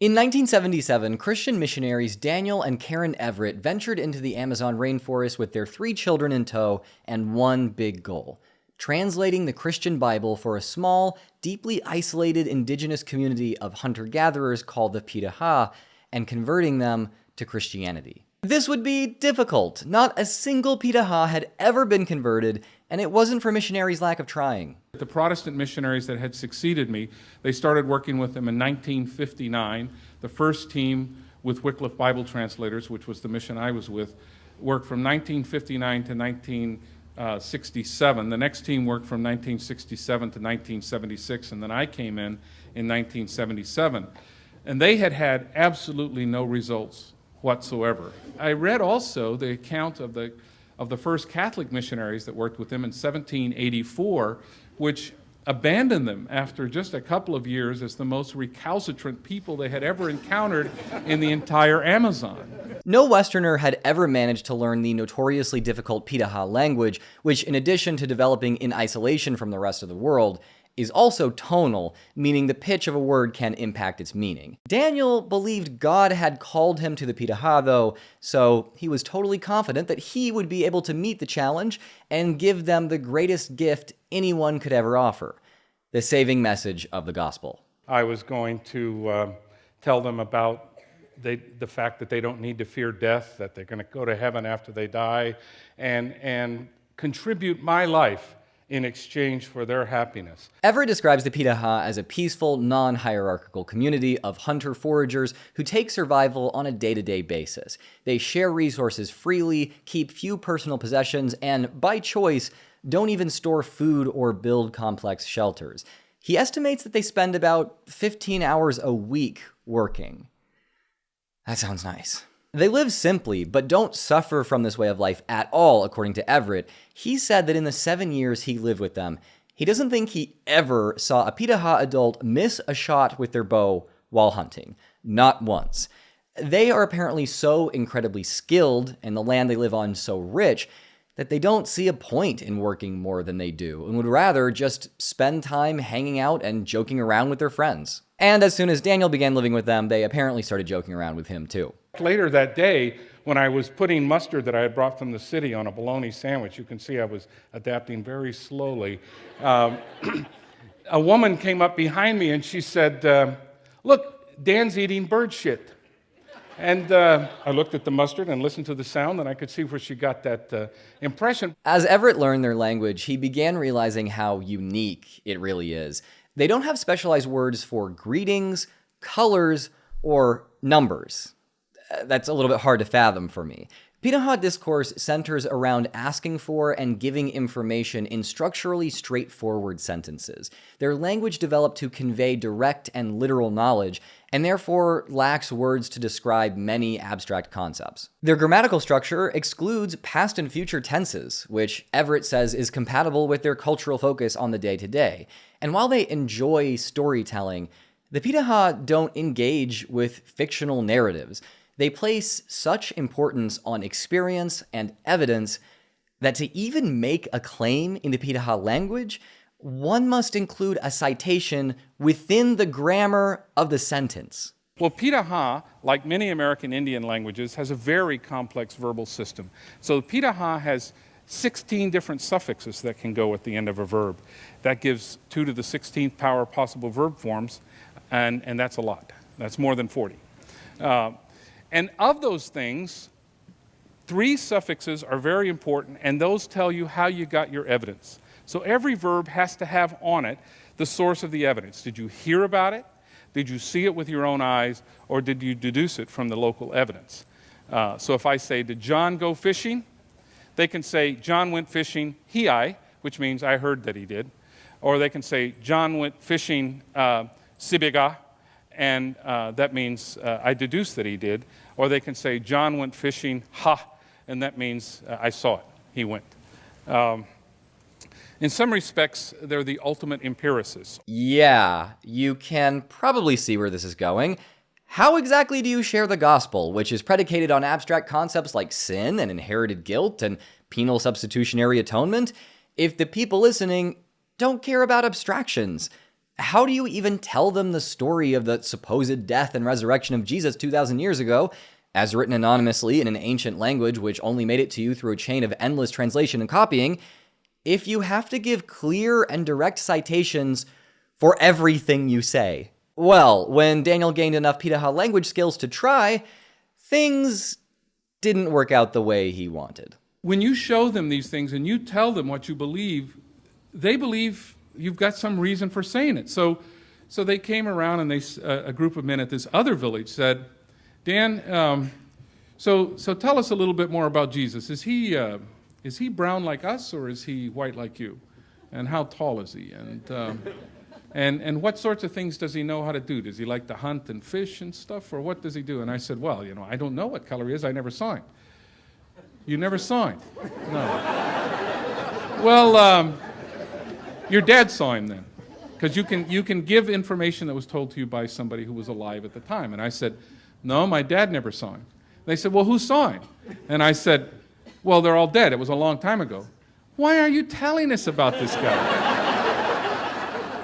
In 1977, Christian missionaries Daniel and Karen Everett ventured into the Amazon rainforest with their 3 children in tow and one big goal: translating the Christian Bible for a small, deeply isolated indigenous community of hunter-gatherers called the Piraha and converting them to Christianity. This would be difficult. Not a single Piraha had ever been converted, and it wasn't for missionaries' lack of trying. The Protestant missionaries that had succeeded me, they started working with them in 1959. The first team with Wycliffe Bible Translators, which was the mission I was with, worked from 1959 to 1967. The next team worked from 1967 to 1976, and then I came in 1977. And they had had absolutely no results whatsoever. I read also the account of the first Catholic missionaries that worked with them in 1784, which abandoned them after just a couple of years as the most recalcitrant people they had ever encountered in the entire Amazon. No Westerner had ever managed to learn the notoriously difficult Piraha language, which, in addition to developing in isolation from the rest of the world, is also tonal, meaning the pitch of a word can impact its meaning. Daniel believed God had called him to the Piraha, though, so he was totally confident that he would be able to meet the challenge and give them the greatest gift anyone could ever offer: the saving message of the gospel. I was going to tell them about the fact that they don't need to fear death, that they're going to go to heaven after they die, and contribute my life in exchange for their happiness. Everett describes the Piraha as a peaceful, non-hierarchical community of hunter-foragers who take survival on a day-to-day basis. They share resources freely, keep few personal possessions, and, by choice, don't even store food or build complex shelters. He estimates that they spend about 15 hours a week working. That sounds nice. They live simply, but don't suffer from this way of life at all, according to Everett. He said that in the 7 years he lived with them, he doesn't think he ever saw a Piraha adult miss a shot with their bow while hunting. Not once. They are apparently so incredibly skilled, and the land they live on so rich, that they don't see a point in working more than they do, and would rather just spend time hanging out and joking around with their friends. And as soon as Daniel began living with them, they apparently started joking around with him too. Later that day, when I was putting mustard that I had brought from the city on a bologna sandwich, you can see I was adapting very slowly, a woman came up behind me and she said, "Look, Dan's eating bird shit." And I looked at the mustard and listened to the sound, and I could see where she got that impression. As Everett learned their language, he began realizing how unique it really is. They don't have specialized words for greetings, colors, or numbers. That's a little bit hard to fathom for me. Piraha discourse centers around asking for and giving information in structurally straightforward sentences. Their language developed to convey direct and literal knowledge, and therefore lacks words to describe many abstract concepts. Their grammatical structure excludes past and future tenses, which Everett says is compatible with their cultural focus on the day-to-day. And while they enjoy storytelling, the Piraha don't engage with fictional narratives. They place such importance on experience and evidence that to even make a claim in the Piraha language, one must include a citation within the grammar of the sentence. Well, Piraha, like many American Indian languages, has a very complex verbal system. So Piraha has 16 different suffixes that can go at the end of a verb. That gives 2 to the 16th power possible verb forms, and that's a lot. That's more than 40. And of those things, 3 suffixes are very important, and those tell you how you got your evidence. So every verb has to have on it the source of the evidence. Did you hear about it? Did you see it with your own eyes? Or did you deduce it from the local evidence? So if I say, did John go fishing? They can say, John went fishing, I, which means I heard that he did. Or they can say, John went fishing, sibiga, and that means I deduced that he did. Or they can say, John went fishing, and that means I saw it, he went. In some respects, they're the ultimate empiricists. Yeah, you can probably see where this is going. How exactly do you share the gospel, which is predicated on abstract concepts like sin and inherited guilt and penal substitutionary atonement, if the people listening don't care about abstractions? How do you even tell them the story of the supposed death and resurrection of Jesus 2,000 years ago, as written anonymously in an ancient language which only made it to you through a chain of endless translation and copying, if you have to give clear and direct citations for everything you say? Well, when Daniel gained enough Piraha language skills to try, things didn't work out the way he wanted. When you show them these things and you tell them what you believe, they believe you've got some reason for saying it. So they came around and a group of men at this other village said, Dan, so tell us a little bit more about Jesus. Is he brown like us, or is he white like you? And how tall is he? And what sorts of things does he know how to do? Does he like to hunt and fish and stuff, or what does he do? And I said, well, I don't know what color he is. I never saw him. You never saw him? No. Well, your dad saw him then, because you can give information that was told to you by somebody who was alive at the time. And I said, no, my dad never saw him. They said, well, who saw him? And I said, well, they're all dead. It was a long time ago. Why are you telling us about this guy?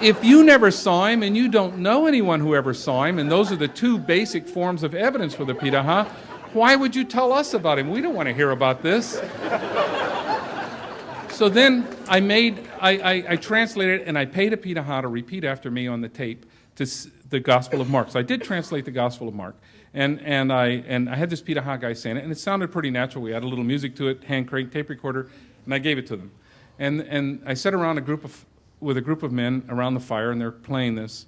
If you never saw him and you don't know anyone who ever saw him, and those are the two basic forms of evidence for the Piraha, why would you tell us about him? We don't want to hear about this. So then I translated and I paid a Piraha to repeat after me on the tape to the Gospel of Mark. So I did translate the Gospel of Mark. And I had this Piraha guy saying it, and it sounded pretty natural. We had a little music to it, hand crank tape recorder, and I gave it to them. And I sat around with a group of men around the fire, and they're playing this,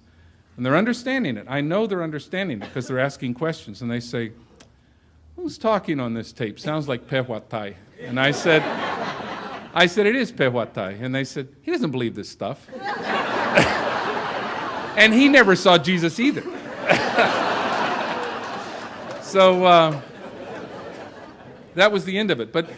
and they're understanding it. I know they're understanding it because they're asking questions, and they say, who's talking on this tape? Sounds like Pehuatai. And I said, it is Pehuatai. And they said, he doesn't believe this stuff. And he never saw Jesus either. So that was the end of it. But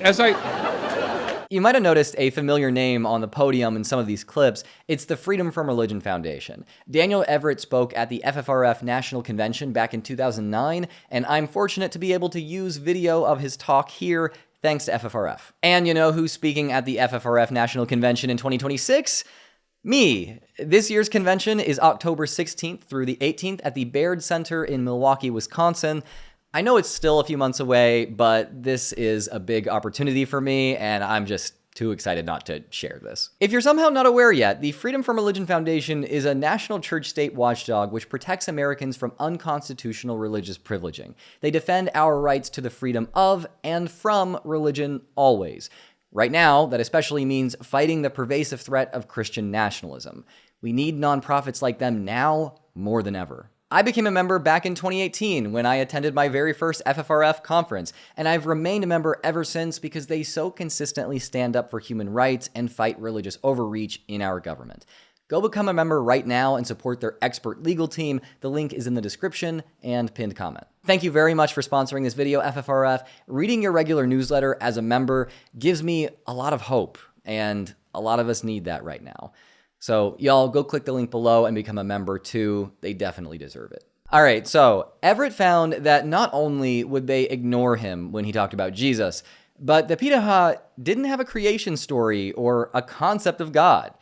You might have noticed a familiar name on the podium in some of these clips. It's the Freedom from Religion Foundation. Daniel Everett spoke at the FFRF National Convention back in 2009, and I'm fortunate to be able to use video of his talk here thanks to FFRF. And you know who's speaking at the FFRF National Convention in 2026? Me. This year's convention is October 16th through the 18th at the Baird Center in Milwaukee, Wisconsin. I know it's still a few months away, but this is a big opportunity for me, and I'm just too excited not to share this. If you're somehow not aware yet, the Freedom from Religion Foundation is a national church-state watchdog which protects Americans from unconstitutional religious privileging. They defend our rights to the freedom of and from religion always. Right now, that especially means fighting the pervasive threat of Christian nationalism. We need nonprofits like them now more than ever. I became a member back in 2018 when I attended my very first FFRF conference, and I've remained a member ever since because they so consistently stand up for human rights and fight religious overreach in our government. Go become a member right now and support their expert legal team. The link is in the description and pinned comment. Thank you very much for sponsoring this video, FFRF. Reading your regular newsletter as a member gives me a lot of hope, and a lot of us need that right now. So y'all go click the link below and become a member too. They definitely deserve it. All right, so Everett found that not only would they ignore him when he talked about Jesus, but the Piraha didn't have a creation story or a concept of God.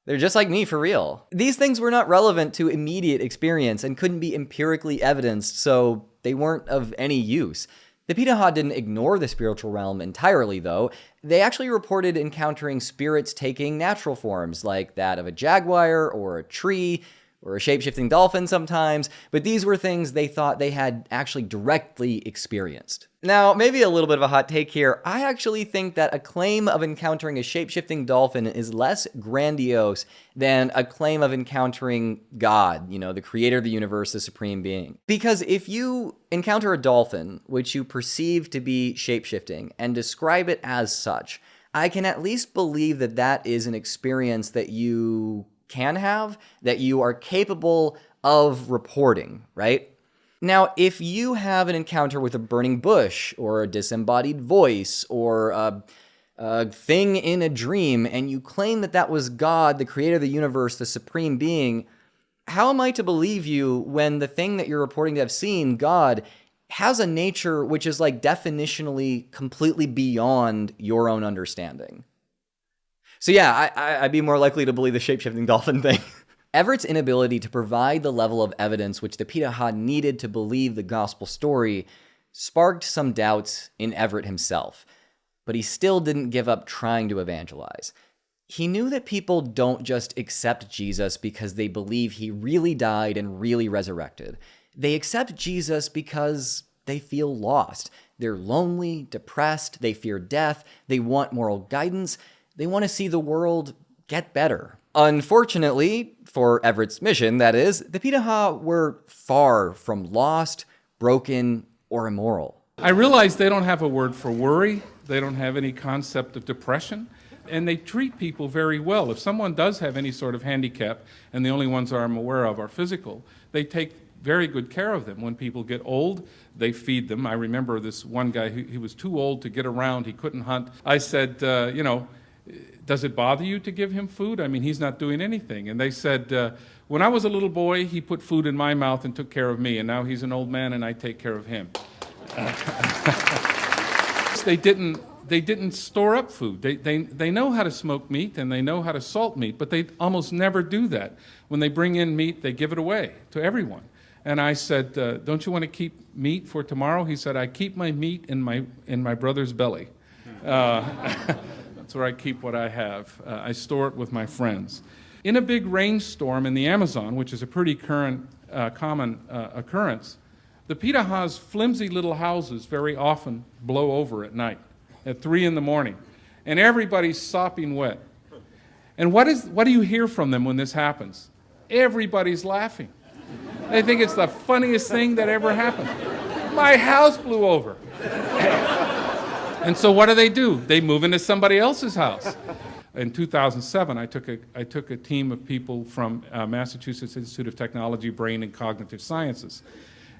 They're just like me for real. These things were not relevant to immediate experience and couldn't be empirically evidenced, so they weren't of any use. The Piraha didn't ignore the spiritual realm entirely, though. They actually reported encountering spirits taking natural forms, like that of a jaguar or a tree or a shape-shifting dolphin sometimes, but these were things they thought they had actually directly experienced. Now, maybe a little bit of a hot take here. I actually think that a claim of encountering a shape-shifting dolphin is less grandiose than a claim of encountering God, the creator of the universe, the supreme being. Because if you encounter a dolphin, which you perceive to be shape-shifting, and describe it as such, I can at least believe that that is an experience that you can have, that you are capable of reporting, right? Now, if you have an encounter with a burning bush, or a disembodied voice, or a thing in a dream, and you claim that that was God, the creator of the universe, the supreme being, how am I to believe you when the thing that you're reporting to have seen, God, has a nature which is like definitionally completely beyond your own understanding? So yeah, I'd be more likely to believe the shape-shifting dolphin thing. Everett's inability to provide the level of evidence which the Piraha needed to believe the gospel story sparked some doubts in Everett himself, but he still didn't give up trying to evangelize. He knew that people don't just accept Jesus because they believe he really died and really resurrected. They accept Jesus because they feel lost. They're lonely, depressed, they fear death, they want moral guidance, they want to see the world get better. Unfortunately, for Everett's mission, that is, the Piraha were far from lost, broken, or immoral. I realize they don't have a word for worry. They don't have any concept of depression. And they treat people very well. If someone does have any sort of handicap, and the only ones I'm aware of are physical, they take very good care of them. When people get old, they feed them. I remember this one guy, he was too old to get around. He couldn't hunt. I said, does it bother you to give him food? I mean, he's not doing anything. And they said, when I was a little boy, he put food in my mouth and took care of me. And now he's an old man and I take care of him. They didn't store up food. They know how to smoke meat and they know how to salt meat, but they almost never do that. When they bring in meat, they give it away to everyone. And I said, don't you want to keep meat for tomorrow? He said, I keep my meat in my brother's belly. That's where I keep what I have. I store it with my friends. In a big rainstorm in the Amazon, which is a pretty common occurrence, the Piraha's flimsy little houses very often blow over at night, at 3 a.m, and everybody's sopping wet. And what do you hear from them when this happens? Everybody's laughing. They think it's the funniest thing that ever happened. My house blew over. And so what do? They move into somebody else's house. In 2007, I took a team of people from Massachusetts Institute of Technology, Brain and Cognitive Sciences.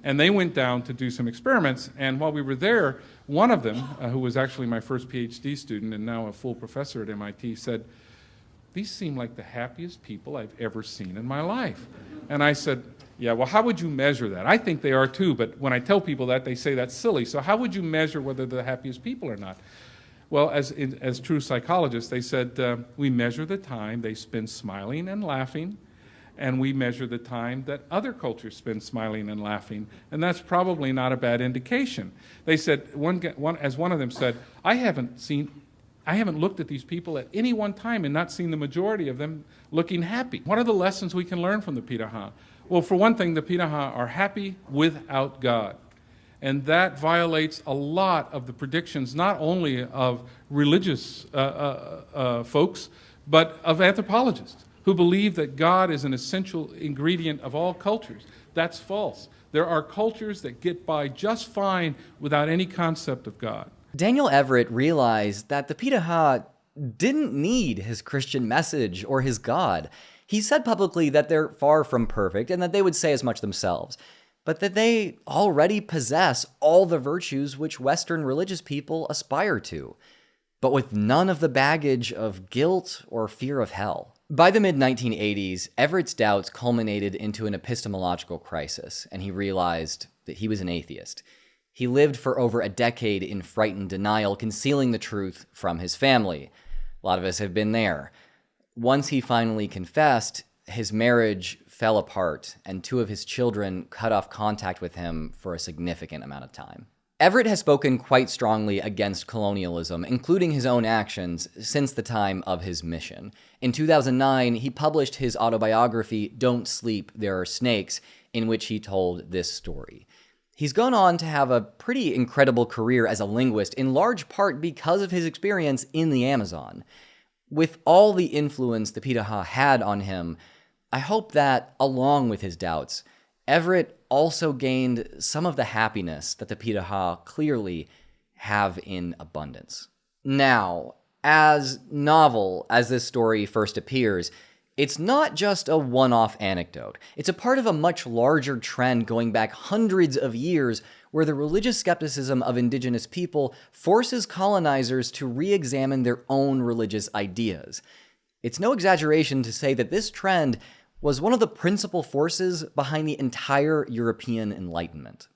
And they went down to do some experiments. And while we were there, one of them, who was actually my first PhD student and now a full professor at MIT, said, these seem like the happiest people I've ever seen in my life. And I said, yeah, well, how would you measure that? I think they are too, but when I tell people that, they say that's silly. So how would you measure whether they're the happiest people or not? Well, as true psychologists, they said, we measure the time they spend smiling and laughing, and we measure the time that other cultures spend smiling and laughing, and that's probably not a bad indication. They said, as one of them said, I haven't looked at these people at any one time and not seen the majority of them looking happy. What are the lessons we can learn from the Piraha? Well, for one thing, the Piraha are happy without God. And that violates a lot of the predictions, not only of religious folks, but of anthropologists who believe that God is an essential ingredient of all cultures. That's false. There are cultures that get by just fine without any concept of God. Daniel Everett realized that the Piraha didn't need his Christian message or his God. He said publicly that they're far from perfect and that they would say as much themselves, but that they already possess all the virtues which Western religious people aspire to, but with none of the baggage of guilt or fear of hell. By the mid-1980s, Everett's doubts culminated into an epistemological crisis, and he realized that he was an atheist. He lived for over a decade in frightened denial, concealing the truth from his family. A lot of us have been there. Once he finally confessed, his marriage fell apart, and 2 of his children cut off contact with him for a significant amount of time. Everett has spoken quite strongly against colonialism, including his own actions, since the time of his mission. In 2009, he published his autobiography, Don't Sleep, There Are Snakes, in which he told this story. He's gone on to have a pretty incredible career as a linguist, in large part because of his experience in the Amazon. With all the influence the Piraha had on him, I hope that, along with his doubts, Everett also gained some of the happiness that the Piraha clearly have in abundance. Now, as novel as this story first appears, it's not just a one-off anecdote. It's a part of a much larger trend going back hundreds of years where the religious skepticism of Indigenous people forces colonizers to re-examine their own religious ideas. It's no exaggeration to say that this trend was one of the principal forces behind the entire European Enlightenment.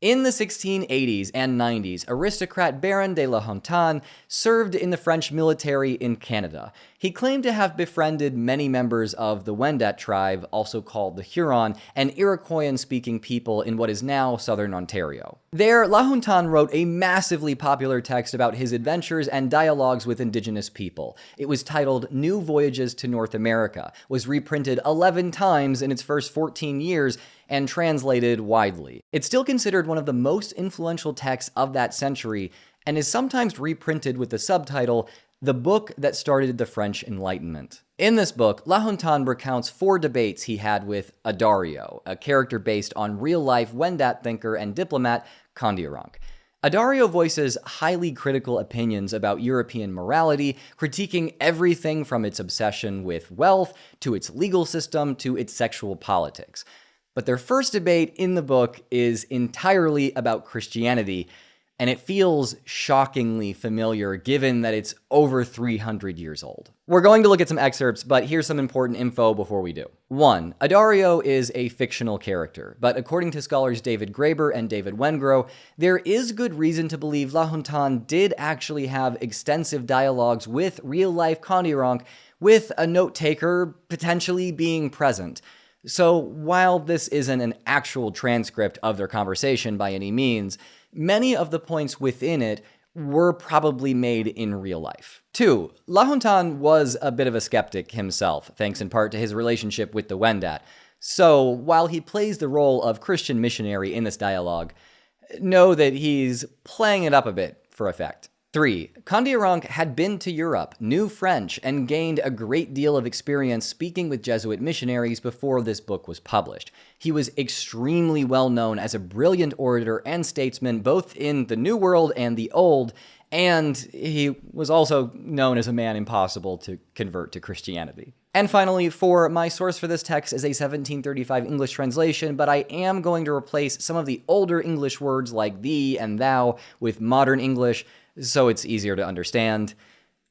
In the 1680s and 90s, aristocrat Baron de la Hontan served in the French military in Canada. He claimed to have befriended many members of the Wendat tribe, also called the Huron, an Iroquoian-speaking people in what is now southern Ontario. There, La Hontan wrote a massively popular text about his adventures and dialogues with Indigenous people. It was titled New Voyages to North America, was reprinted 11 times in its first 14 years, and translated widely. It's still considered one of the most influential texts of that century, and is sometimes reprinted with the subtitle, The Book That Started the French Enlightenment. In this book, La Hontan recounts 4 debates he had with Addario, a character based on real-life Wendat thinker and diplomat Kondiaronk. Addario voices highly critical opinions about European morality, critiquing everything from its obsession with wealth, to its legal system, to its sexual politics. But their first debate in the book is entirely about Christianity, and it feels shockingly familiar given that it's over 300 years old. We're going to look at some excerpts, but here's some important info before we do. 1. Addario is a fictional character, but according to scholars David Graeber and David Wengrow, there is good reason to believe La Hontan did actually have extensive dialogues with real-life Kondiaronk, with a note-taker potentially being present. So while this isn't an actual transcript of their conversation by any means, many of the points within it were probably made in real life. 2. La Hontan was a bit of a skeptic himself, thanks in part to his relationship with the Wendat. So while he plays the role of Christian missionary in this dialogue, know that he's playing it up a bit for effect. 3. Kondiaronk had been to Europe, knew French, and gained a great deal of experience speaking with Jesuit missionaries before this book was published. He was extremely well known as a brilliant orator and statesman both in the New World and the Old, and he was also known as a man impossible to convert to Christianity. And finally, 4, my source for this text is a 1735 English translation, but I am going to replace some of the older English words like thee and thou with modern English, so it's easier to understand.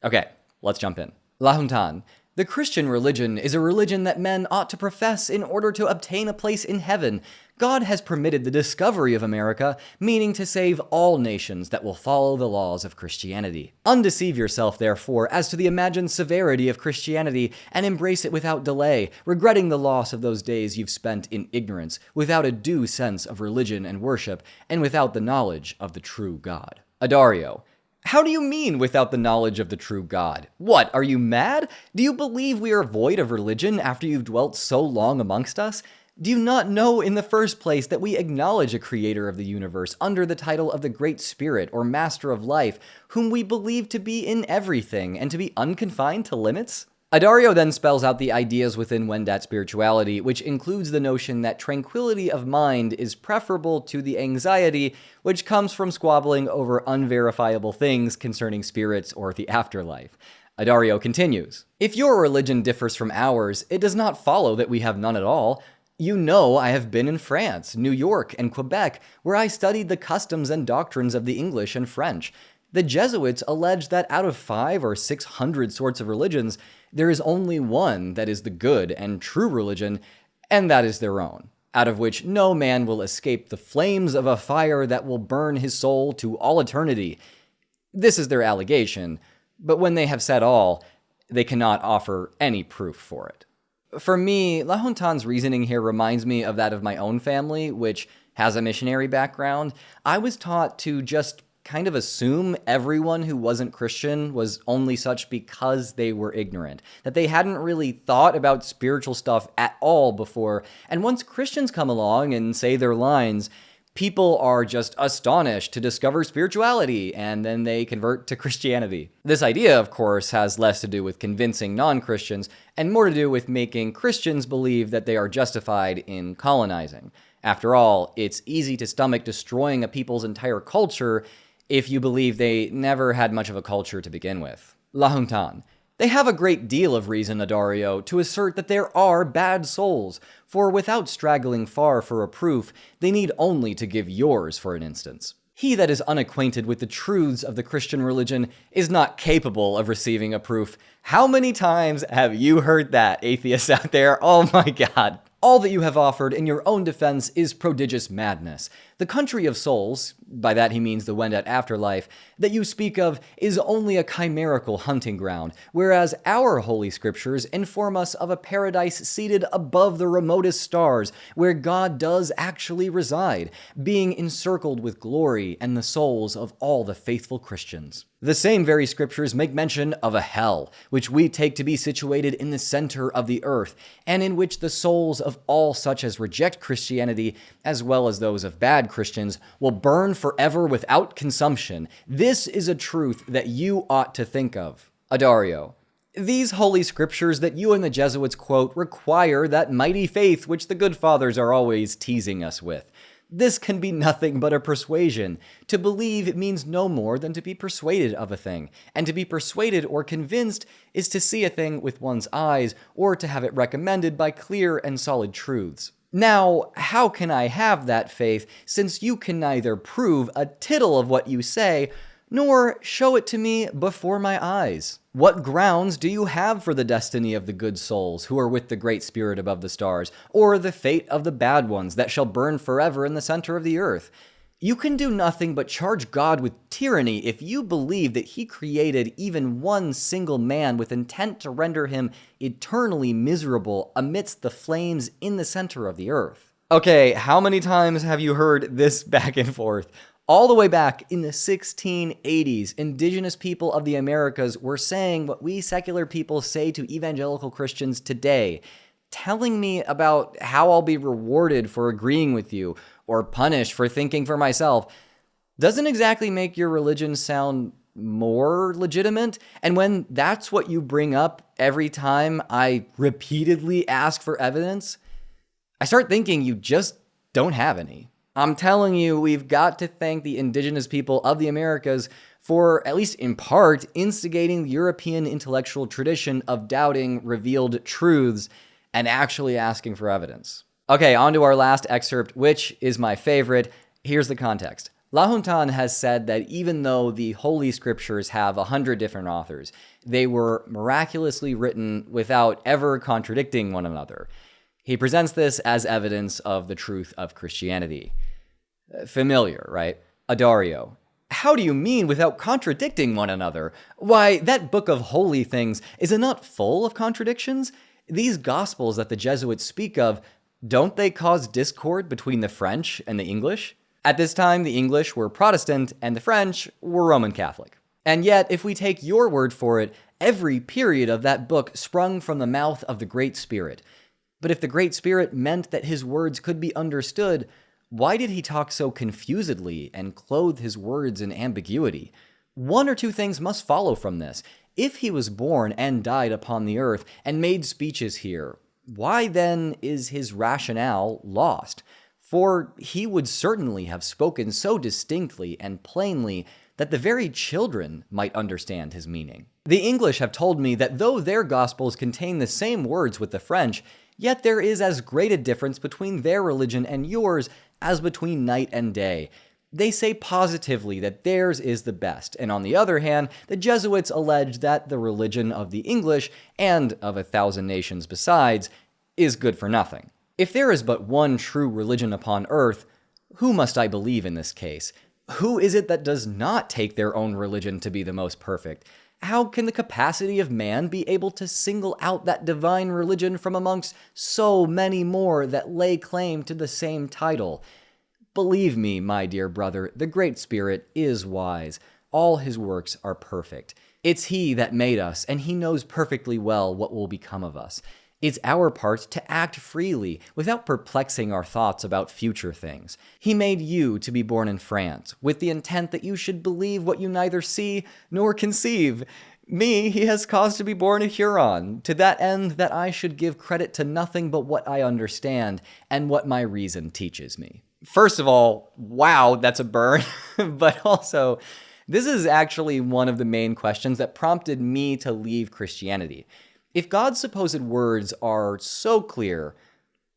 Okay, let's jump in. La Hontan. The Christian religion is a religion that men ought to profess in order to obtain a place in heaven. God has permitted the discovery of America, meaning to save all nations that will follow the laws of Christianity. Undeceive yourself, therefore, as to the imagined severity of Christianity, and embrace it without delay, regretting the loss of those days you've spent in ignorance, without a due sense of religion and worship, and without the knowledge of the true God. Addario. How do you mean without the knowledge of the true God? What, are you mad? Do you believe we are void of religion after you've dwelt so long amongst us? Do you not know in the first place that we acknowledge a creator of the universe under the title of the Great Spirit or Master of Life, whom we believe to be in everything and to be unconfined to limits? Addario then spells out the ideas within Wendat spirituality, which includes the notion that tranquility of mind is preferable to the anxiety which comes from squabbling over unverifiable things concerning spirits or the afterlife. Addario continues, If your religion differs from ours, it does not follow that we have none at all. You know I have been in France, New York, and Quebec, where I studied the customs and doctrines of the English and French. The Jesuits allege that out of 500 or 600 sorts of religions, there is only one that is the good and true religion, and that is their own, out of which no man will escape the flames of a fire that will burn his soul to all eternity. This is their allegation, but when they have said all, they cannot offer any proof for it. For me, La Hontan's reasoning here reminds me of that of my own family, which has a missionary background. I was taught to just kind of assume everyone who wasn't Christian was only such because they were ignorant, that they hadn't really thought about spiritual stuff at all before, and once Christians come along and say their lines, people are just astonished to discover spirituality, and then they convert to Christianity. This idea, of course, has less to do with convincing non-Christians, and more to do with making Christians believe that they are justified in colonizing. After all, it's easy to stomach destroying a people's entire culture if you believe they never had much of a culture to begin with. La Hontan. They have a great deal of reason, Addario, to assert that there are bad souls, for without straggling far for a proof, they need only to give yours for an instance. He that is unacquainted with the truths of the Christian religion is not capable of receiving a proof. How many times have you heard that, atheists out there? Oh my God. All that you have offered in your own defense is prodigious madness. The country of souls, by that he means the Wendat afterlife, that you speak of is only a chimerical hunting ground, whereas our holy scriptures inform us of a paradise seated above the remotest stars, where God does actually reside, being encircled with glory and the souls of all the faithful Christians. The same very scriptures make mention of a hell, which we take to be situated in the center of the earth, and in which the souls of all such as reject Christianity, as well as those of bad Christians, will burn forever without consumption. This is a truth that you ought to think of. Adario. These holy scriptures that you and the Jesuits quote require that mighty faith which the good fathers are always teasing us with. This can be nothing but a persuasion. To believe means no more than to be persuaded of a thing, and to be persuaded or convinced is to see a thing with one's eyes, or to have it recommended by clear and solid truths. Now, how can I have that faith, since you can neither prove a tittle of what you say, nor show it to me before my eyes? What grounds do you have for the destiny of the good souls who are with the Great Spirit above the stars, or the fate of the bad ones that shall burn forever in the center of the earth? You can do nothing but charge God with tyranny if you believe that he created even one single man with intent to render him eternally miserable amidst the flames in the center of the earth. Okay, how many times have you heard this back and forth? All the way back in the 1680s, indigenous people of the Americas were saying what we secular people say to evangelical Christians today, telling me about how I'll be rewarded for agreeing with you or punished for thinking for myself. Doesn't exactly make your religion sound more legitimate. And when that's what you bring up every time I repeatedly ask for evidence, I start thinking you just don't have any. I'm telling you, we've got to thank the indigenous people of the Americas for, at least in part, instigating the European intellectual tradition of doubting revealed truths and actually asking for evidence. Okay, on to our last excerpt, which is my favorite. Here's the context. La Hontan has said that even though the Holy Scriptures have 100 different authors, they were miraculously written without ever contradicting one another. He presents this as evidence of the truth of Christianity. Familiar, right? Adario. How do you mean without contradicting one another? Why, that book of holy things, is it not full of contradictions? These Gospels that the Jesuits speak of, don't they cause discord between the French and the English? At this time, the English were Protestant and the French were Roman Catholic. And yet, if we take your word for it, every period of that book sprung from the mouth of the Great Spirit. But if the Great Spirit meant that his words could be understood, why did he talk so confusedly and clothe his words in ambiguity? One or two things must follow from this. If he was born and died upon the earth and made speeches here, why then is his rationale lost? For he would certainly have spoken so distinctly and plainly that the very children might understand his meaning. The English have told me that though their Gospels contain the same words with the French, yet there is as great a difference between their religion and yours as between night and day. They say positively that theirs is the best, and on the other hand, the Jesuits allege that the religion of the English, and of 1,000 nations besides, is good for nothing. If there is but one true religion upon earth, who must I believe in this case? Who is it that does not take their own religion to be the most perfect? How can the capacity of man be able to single out that divine religion from amongst so many more that lay claim to the same title? Believe me, my dear brother, the Great Spirit is wise. All his works are perfect. It's he that made us, and he knows perfectly well what will become of us. It's our part to act freely, without perplexing our thoughts about future things. He made you to be born in France, with the intent that you should believe what you neither see nor conceive. Me he has caused to be born a Huron, to that end that I should give credit to nothing but what I understand, and what my reason teaches me. First of all, wow, that's a burn, but also, this is actually one of the main questions that prompted me to leave Christianity. If God's supposed words are so clear,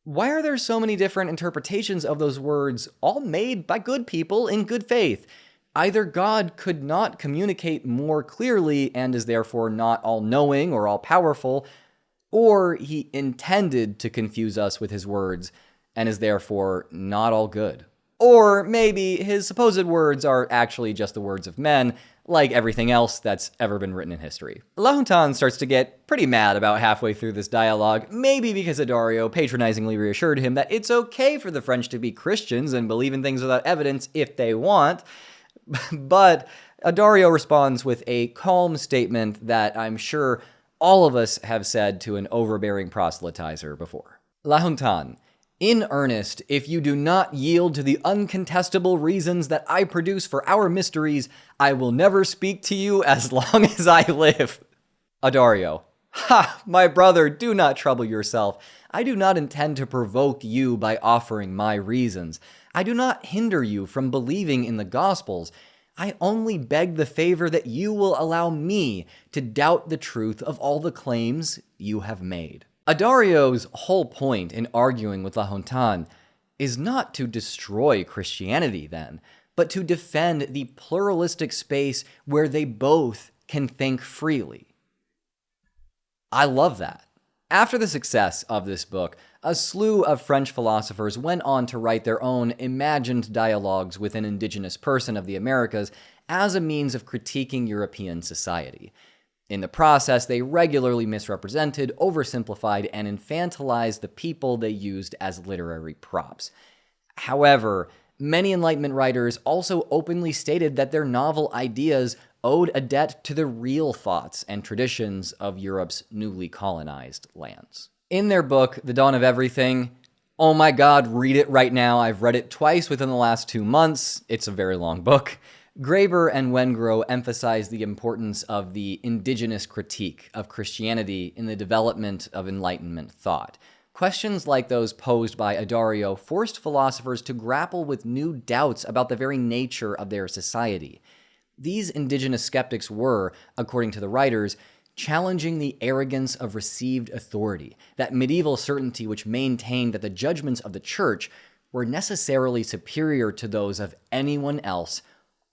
why are there so many different interpretations of those words, all made by good people in good faith? Either God could not communicate more clearly and is therefore not all-knowing or all-powerful, or he intended to confuse us with his words and is therefore not all good. Or maybe his supposed words are actually just the words of men, like everything else that's ever been written in history. La Hontan starts to get pretty mad about halfway through this dialogue, maybe because Addario patronizingly reassured him that it's okay for the French to be Christians and believe in things without evidence if they want. But Addario responds with a calm statement that I'm sure all of us have said to an overbearing proselytizer before. La Hontan, in earnest, if you do not yield to the uncontestable reasons that I produce for our mysteries, I will never speak to you as long as I live. Addario, ha, my brother, do not trouble yourself. I do not intend to provoke you by offering my reasons. I do not hinder you from believing in the Gospels. I only beg the favor that you will allow me to doubt the truth of all the claims you have made. Addario's whole point in arguing with La Hontan is not to destroy Christianity then, but to defend the pluralistic space where they both can think freely. I love that. After the success of this book, a slew of French philosophers went on to write their own imagined dialogues with an indigenous person of the Americas as a means of critiquing European society. In the process, they regularly misrepresented, oversimplified, and infantilized the people they used as literary props. However, many Enlightenment writers also openly stated that their novel ideas owed a debt to the real thoughts and traditions of Europe's newly colonized lands. In their book, The Dawn of Everything, oh my god, read it right now. I've read it twice within the last 2 months. It's a very long book. Graeber and Wengrow emphasize the importance of the indigenous critique of Christianity in the development of Enlightenment thought. Questions like those posed by Addario forced philosophers to grapple with new doubts about the very nature of their society. These indigenous skeptics were, according to the writers, challenging the arrogance of received authority, that medieval certainty which maintained that the judgments of the church were necessarily superior to those of anyone else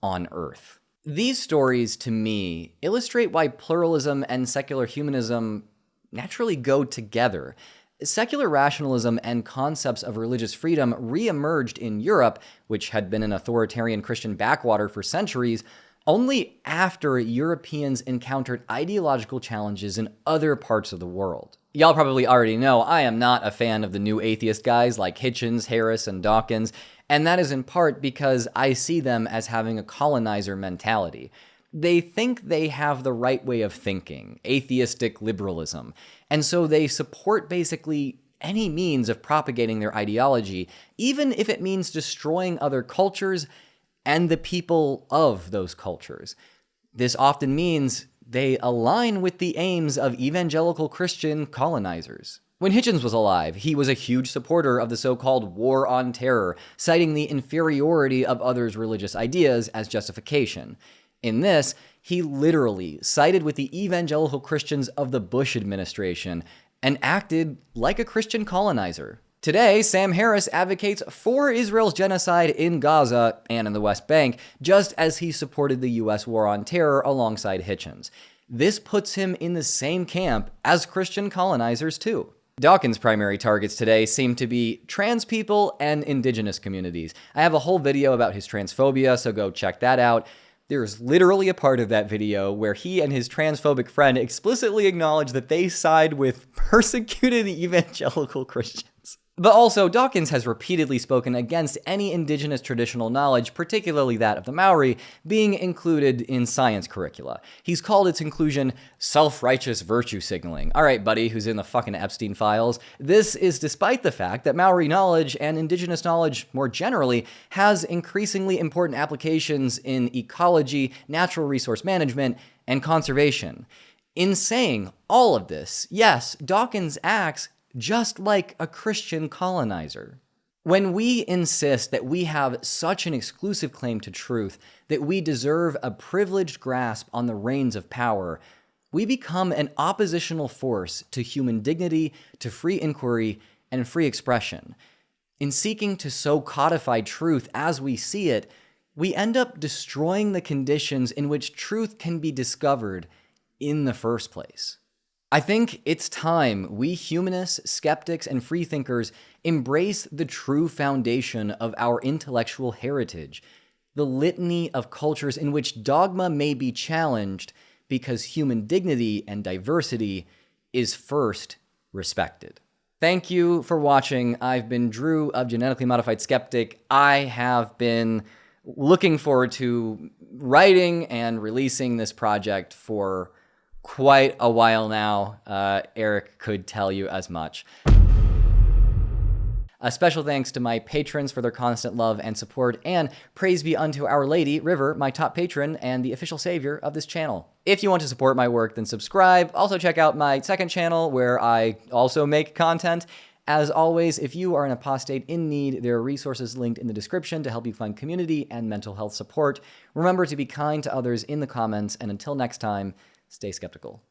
on Earth. These stories, to me, illustrate why pluralism and secular humanism naturally go together. Secular rationalism and concepts of religious freedom re-emerged in Europe, which had been an authoritarian Christian backwater for centuries, only after Europeans encountered ideological challenges in other parts of the world. Y'all probably already know I am not a fan of the new atheist guys like Hitchens, Harris, and Dawkins, and that is in part because I see them as having a colonizer mentality. They think they have the right way of thinking, atheistic liberalism, and so they support basically any means of propagating their ideology, even if it means destroying other cultures and the people of those cultures. This often means they align with the aims of evangelical Christian colonizers. When Hitchens was alive, he was a huge supporter of the so-called War on Terror, citing the inferiority of others' religious ideas as justification. In this, he literally sided with the evangelical Christians of the Bush administration and acted like a Christian colonizer. Today, Sam Harris advocates for Israel's genocide in Gaza and in the West Bank, just as he supported the US War on Terror alongside Hitchens. This puts him in the same camp as Christian colonizers too. Dawkins' primary targets today seem to be trans people and indigenous communities. I have a whole video about his transphobia, so go check that out. There's literally a part of that video where he and his transphobic friend explicitly acknowledge that they side with persecuted evangelical Christians. But also, Dawkins has repeatedly spoken against any indigenous traditional knowledge, particularly that of the Maori, being included in science curricula. He's called its inclusion self-righteous virtue signaling. All right, buddy, who's in the fucking Epstein files. This is despite the fact that Maori knowledge and indigenous knowledge more generally has increasingly important applications in ecology, natural resource management, and conservation. In saying all of this, yes, Dawkins acts just like a Christian colonizer. When we insist that we have such an exclusive claim to truth, that we deserve a privileged grasp on the reins of power, we become an oppositional force to human dignity, to free inquiry, and free expression. In seeking to so codify truth as we see it, we end up destroying the conditions in which truth can be discovered in the first place. I think it's time we humanists, skeptics, and freethinkers embrace the true foundation of our intellectual heritage, the litany of cultures in which dogma may be challenged because human dignity and diversity is first respected. Thank you for watching. I've been Drew of Genetically Modified Skeptic. I have been looking forward to writing and releasing this project for quite a while now. Eric could tell you as much. A special thanks to my patrons for their constant love and support, and praise be unto Our Lady, River, my top patron and the official savior of this channel. If you want to support my work, then subscribe. Also check out my second channel where I also make content. As always, if you are an apostate in need, there are resources linked in the description to help you find community and mental health support. Remember to be kind to others in the comments, and until next time, stay skeptical.